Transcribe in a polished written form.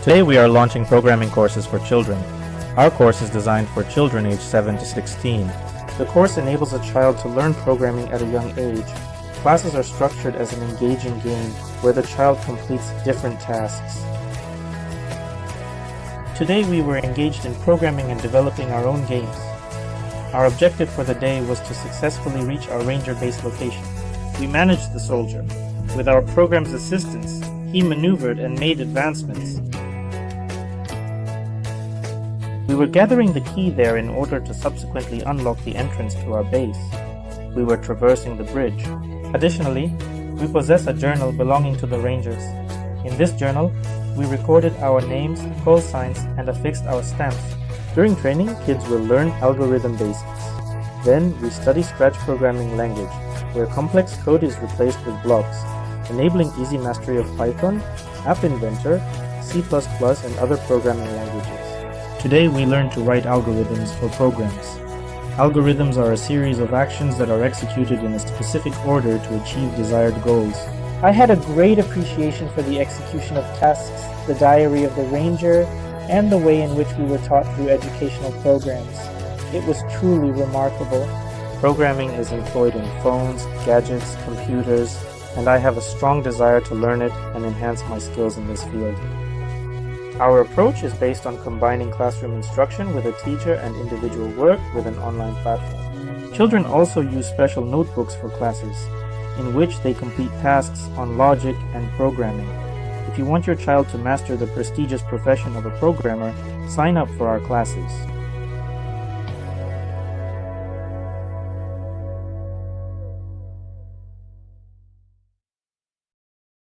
Today we are launching programming courses for children. Our course is designed for children aged 7 to 16. The course enables a child to learn programming at a young age. Classes are structured as an engaging game where the child completes different tasks. Today we were engaged in programming and developing our own games. Our objective for the day was to successfully reach our ranger base location. We managed the soldier. With our program's assistance, he maneuvered and made advancements. We were gathering the key there in order to subsequently unlock the entrance to our base. We were traversing the bridge. Additionally, we possess a journal belonging to the Rangers. In this journal, we recorded our names, call signs, and affixed our stamps. During training, kids will learn algorithm basics. Then, we study Scratch programming language, where complex code is replaced with blocks, enabling easy mastery of Python, App Inventor, C++, and other programming languages. Today we learn to write algorithms or programs. Algorithms are a series of actions that are executed in a specific order to achieve desired goals. I had a great appreciation for the execution of tasks, the diary of the ranger, and the way in which we were taught through educational programs. It was truly remarkable. Programming is employed in phones, gadgets, computers, and I have a strong desire to learn it and enhance my skills in this field. Our approach is based on combining classroom instruction with a teacher and individual work with an online platform. Children also use special notebooks for classes, in which they complete tasks on logic and programming. If you want your child to master the prestigious profession of a programmer, sign up for our classes.